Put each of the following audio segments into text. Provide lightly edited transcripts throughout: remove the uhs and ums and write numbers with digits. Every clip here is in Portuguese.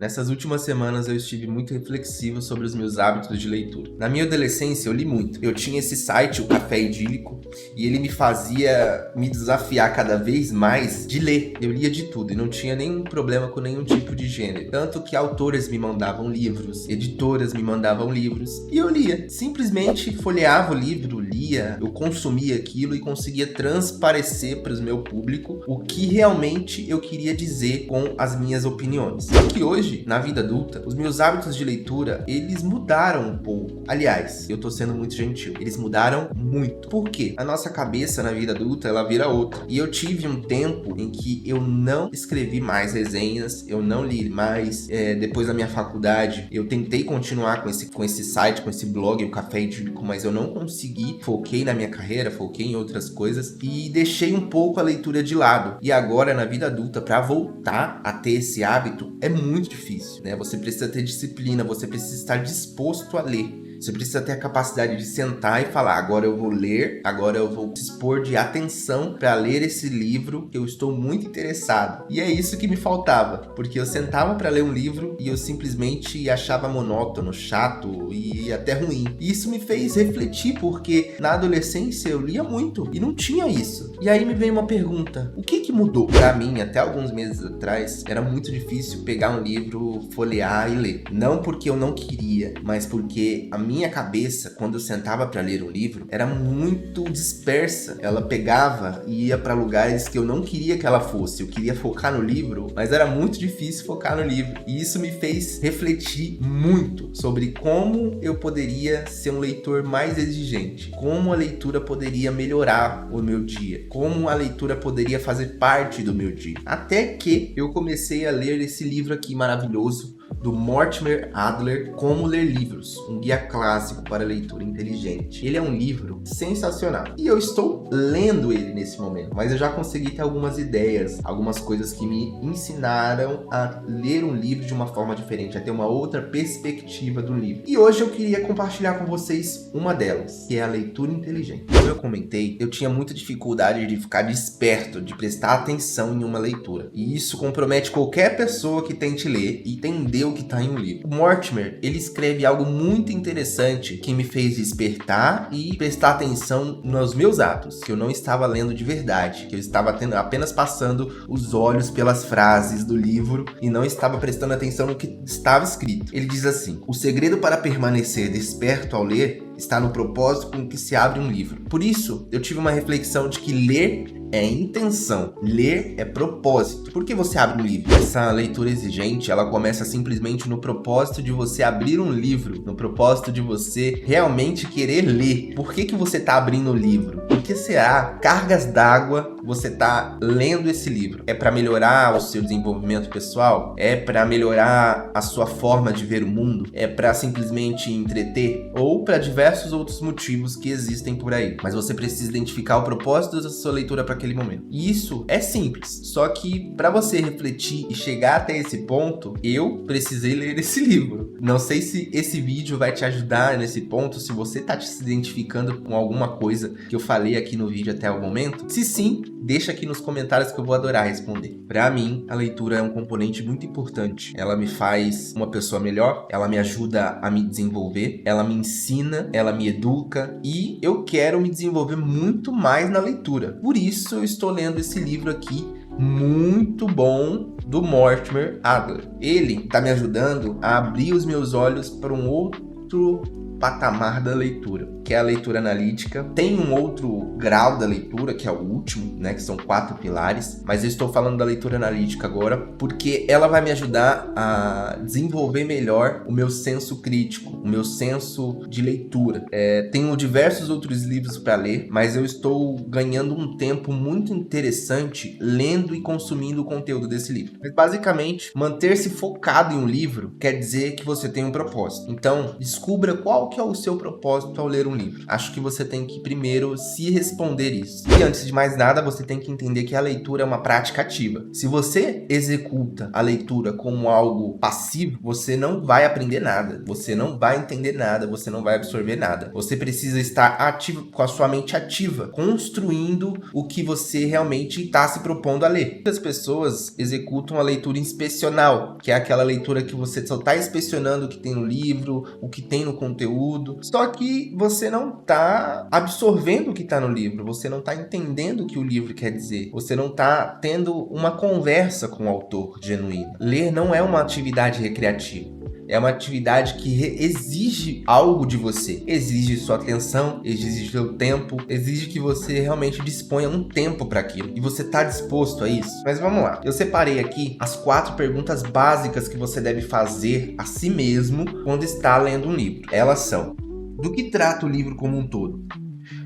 Nessas últimas semanas eu estive muito reflexivo sobre os meus hábitos de leitura. Na minha adolescência eu li muito. Eu tinha esse site, o Café Idílico, e ele me fazia me desafiar cada vez mais de ler. Eu lia de tudo e não tinha nenhum problema com nenhum tipo de gênero. Tanto que autores me mandavam livros, editoras me mandavam livros e eu lia. Simplesmente folheava o livro, lia, eu consumia aquilo e conseguia transparecer para o meu público o que realmente eu queria dizer com as minhas opiniões. Só que hoje, na vida adulta, os meus hábitos de leitura, eles mudaram um pouco. Aliás, eu tô sendo muito gentil. Eles mudaram muito. Por quê? A nossa cabeça na vida adulta, ela vira outra. E eu tive um tempo em que eu não escrevi mais resenhas, eu não li mais. Depois da minha faculdade, eu tentei continuar com esse site, com esse blog, o Café Idílico, mas eu não consegui. Foquei na minha carreira, foquei em outras coisas e deixei um pouco a leitura de lado. E agora, na vida adulta, para voltar a ter esse hábito, é muito difícil, né? Você precisa ter disciplina, você precisa estar disposto a ler. Você precisa ter a capacidade de sentar e falar, agora eu vou ler, agora eu vou dispor de atenção para ler esse livro que eu estou muito interessado. E é isso que me faltava, porque eu sentava para ler um livro e eu simplesmente achava monótono, chato e até ruim. E isso me fez refletir, porque na adolescência eu lia muito e não tinha isso. E aí me veio uma pergunta, o que mudou? Para mim, até alguns meses atrás, era muito difícil pegar um livro, folhear e ler. Não porque eu não queria, mas porque a minha cabeça, quando eu sentava para ler um livro, era muito dispersa. Ela pegava e ia para lugares que eu não queria que ela fosse. Eu queria focar no livro, mas era muito difícil focar no livro. E isso me fez refletir muito sobre como eu poderia ser um leitor mais exigente, como a leitura poderia melhorar o meu dia, como a leitura poderia fazer parte do meu dia. Até que eu comecei a ler esse livro aqui maravilhoso, do Mortimer Adler, Como Ler Livros, um guia clássico para leitura inteligente. Ele é um livro sensacional e eu estou lendo ele nesse momento, mas eu já consegui ter algumas ideias, algumas coisas que me ensinaram a ler um livro de uma forma diferente, a ter uma outra perspectiva do livro. E hoje eu queria compartilhar com vocês uma delas, que é a leitura inteligente. Como eu comentei, eu tinha muita dificuldade de ficar desperto, de prestar atenção em uma leitura. E isso compromete qualquer pessoa que tente ler e entender o que está em um livro. O Mortimer, ele escreve algo muito interessante que me fez despertar e prestar atenção nos meus atos, que eu não estava lendo de verdade, que eu estava apenas passando os olhos pelas frases do livro e não estava prestando atenção no que estava escrito. Ele diz assim: o segredo para permanecer desperto ao ler está no propósito com que se abre um livro. Por isso, eu tive uma reflexão de que ler é intenção, ler é propósito. Por que você abre um livro? Essa leitura exigente, ela começa simplesmente no propósito de você abrir um livro, no propósito de você realmente querer ler. Por que você está abrindo o livro? Por que será? Cargas d'água você está lendo esse livro? É para melhorar o seu desenvolvimento pessoal? É para melhorar a sua forma de ver o mundo? É para simplesmente entreter? Ou para diversos outros motivos que existem por aí? Mas você precisa identificar o propósito da sua leitura para aquele momento. E isso é simples, só que para você refletir e chegar até esse ponto, eu precisei ler esse livro. Não sei se esse vídeo vai te ajudar nesse ponto, se você tá se identificando com alguma coisa que eu falei aqui no vídeo até o momento. Se sim, deixa aqui nos comentários que eu vou adorar responder. Para mim, a leitura é um componente muito importante. Ela me faz uma pessoa melhor, ela me ajuda a me desenvolver, ela me ensina, ela me educa e eu quero me desenvolver muito mais na leitura. Por isso, eu estou lendo esse livro aqui, muito bom, do Mortimer Adler. Ele está me ajudando a abrir os meus olhos para um outro patamar da leitura, que é a leitura analítica. Tem um outro grau da leitura, que é o último, né, que são 4 pilares, mas eu estou falando da leitura analítica agora, porque ela vai me ajudar a desenvolver melhor o meu senso crítico, o meu senso de leitura. Tenho diversos outros livros para ler, mas eu estou ganhando um tempo muito interessante lendo e consumindo o conteúdo desse livro. Mas basicamente, manter-se focado em um livro quer dizer que você tem um propósito. Então, descubra qual qual que é o seu propósito ao ler um livro? Acho que você tem que primeiro se responder isso. E antes de mais nada, você tem que entender que a leitura é uma prática ativa. Se você executa a leitura como algo passivo, você não vai aprender nada, você não vai entender nada, você não vai absorver nada. Você precisa estar ativo, com a sua mente ativa, construindo o que você realmente está se propondo a ler. Muitas pessoas executam a leitura inspecional, que é aquela leitura que você só está inspecionando o que tem no livro, o que tem no conteúdo, só que você não está absorvendo o que está no livro, você não está entendendo o que o livro quer dizer, você não está tendo uma conversa com o autor genuíno. Ler não é uma atividade recreativa. É uma atividade que exige algo de você. Exige sua atenção, exige seu tempo, exige que você realmente disponha um tempo para aquilo. E você está disposto a isso? Mas vamos lá. Eu separei aqui as 4 perguntas básicas que você deve fazer a si mesmo quando está lendo um livro. Elas são: do que trata o livro como um todo?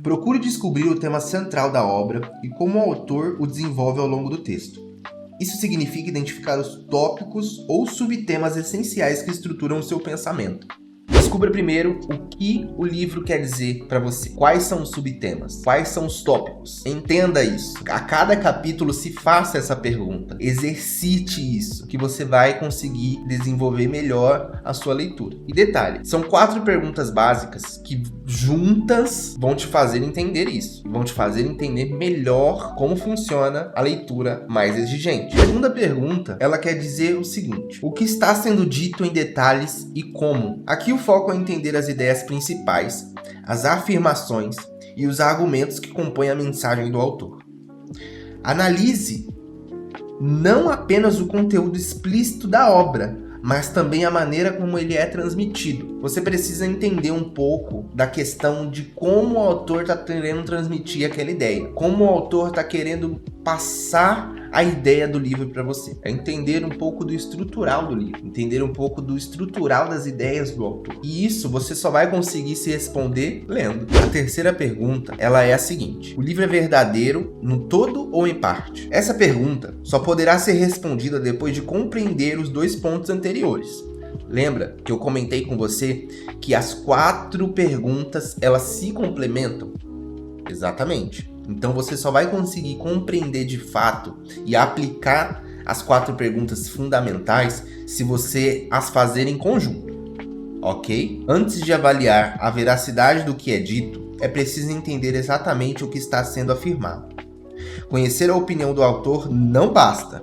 Procure descobrir o tema central da obra e como o autor o desenvolve ao longo do texto. Isso significa identificar os tópicos ou subtemas essenciais que estruturam o seu pensamento. Descubra primeiro o que o livro quer dizer para você. Quais são os subtemas? Quais são os tópicos? Entenda isso. A cada capítulo se faça essa pergunta. Exercite isso, que você vai conseguir desenvolver melhor a sua leitura. E detalhe, são 4 perguntas básicas que juntas vão te fazer entender isso. Vão te fazer entender melhor como funciona a leitura mais exigente. A segunda pergunta, ela quer dizer o seguinte: o que está sendo dito em detalhes e como? Aqui o foco é entender as ideias principais, as afirmações e os argumentos que compõem a mensagem do autor. Analise não apenas o conteúdo explícito da obra, mas também a maneira como ele é transmitido. Você precisa entender um pouco da questão de como o autor está querendo transmitir aquela ideia, como o autor está querendo passar a ideia do livro para você. É entender um pouco do estrutural do livro, entender um pouco do estrutural das ideias do autor. E isso você só vai conseguir se responder lendo. A terceira pergunta, ela é a seguinte: o livro é verdadeiro no todo ou em parte? Essa pergunta só poderá ser respondida depois de compreender os 2 pontos anteriores. Lembra que eu comentei com você que as 4 perguntas, elas se complementam? Exatamente. Então você só vai conseguir compreender de fato e aplicar as 4 perguntas fundamentais se você as fazer em conjunto, ok? Antes de avaliar a veracidade do que é dito, é preciso entender exatamente o que está sendo afirmado. Conhecer a opinião do autor não basta,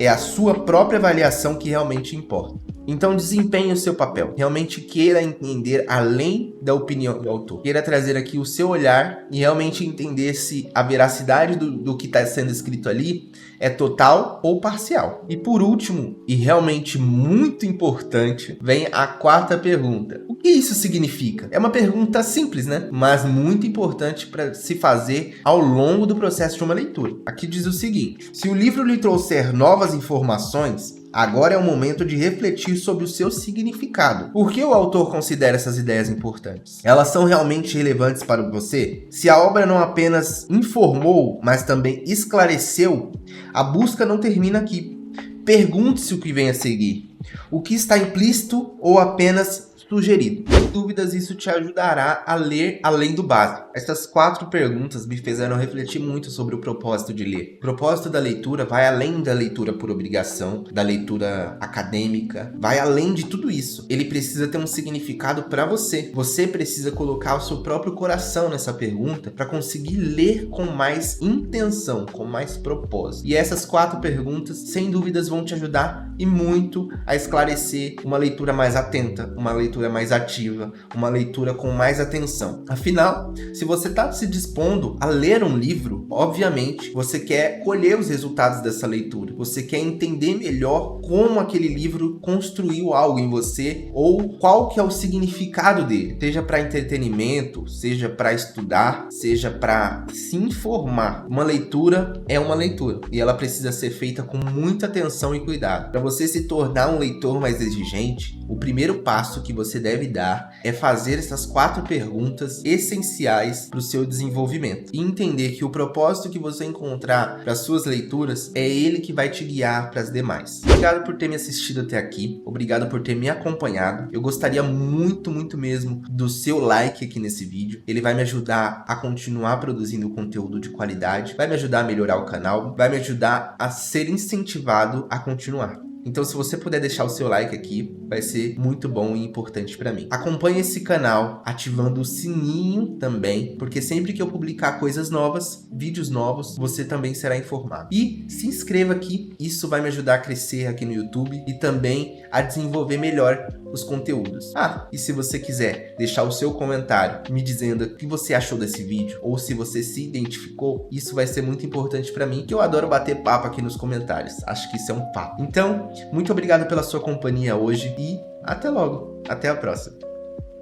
é a sua própria avaliação que realmente importa. Então desempenhe o seu papel, realmente queira entender além da opinião do autor. Queira trazer aqui o seu olhar e realmente entender se a veracidade do que está sendo escrito ali é total ou parcial. E por último, e realmente muito importante, vem a 4ª pergunta. O que isso significa? É uma pergunta simples, né? Mas muito importante para se fazer ao longo do processo de uma leitura. Aqui diz o seguinte: se o livro lhe trouxer novas informações, agora é o momento de refletir sobre o seu significado. Por que o autor considera essas ideias importantes? Elas são realmente relevantes para você? Se a obra não apenas informou, mas também esclareceu, a busca não termina aqui. Pergunte-se o que vem a seguir. O que está implícito ou apenas sugerido? Sem dúvidas, isso te ajudará a ler além do básico. Essas 4 perguntas me fizeram refletir muito sobre o propósito de ler. O propósito da leitura vai além da leitura por obrigação, da leitura acadêmica, vai além de tudo isso. Ele precisa ter um significado para você. Você precisa colocar o seu próprio coração nessa pergunta para conseguir ler com mais intenção, com mais propósito. E essas 4 perguntas, sem dúvidas, vão te ajudar e muito a esclarecer uma leitura mais atenta, uma leitura mais ativa, uma leitura com mais atenção. Afinal, se você está se dispondo a ler um livro, obviamente, você quer colher os resultados dessa leitura. Você quer entender melhor como aquele livro construiu algo em você ou qual que é o significado dele, seja para entretenimento, seja para estudar, seja para se informar. Uma leitura é uma leitura e ela precisa ser feita com muita atenção e cuidado. Para você se tornar um leitor mais exigente, o primeiro passo que você você deve dar é fazer essas 4 perguntas essenciais para o seu desenvolvimento e entender que o propósito que você encontrar para suas leituras é ele que vai te guiar para as demais. Obrigado por ter me assistido até aqui, obrigado por ter me acompanhado. Eu gostaria muito mesmo do seu like aqui nesse vídeo. Ele vai me ajudar a continuar produzindo conteúdo de qualidade, vai me ajudar a melhorar o canal, vai me ajudar a ser incentivado a continuar. Então, se você puder deixar o seu like aqui, vai ser muito bom e importante para mim. Acompanhe esse canal ativando o sininho também, porque sempre que eu publicar coisas novas, vídeos novos, você também será informado. E se inscreva aqui, isso vai me ajudar a crescer aqui no YouTube e também a desenvolver melhor os conteúdos. E se você quiser deixar o seu comentário me dizendo o que você achou desse vídeo, ou se você se identificou, isso vai ser muito importante para mim, que eu adoro bater papo aqui nos comentários. Acho que isso é um papo. Então, muito obrigado pela sua companhia hoje e até logo. Até a próxima.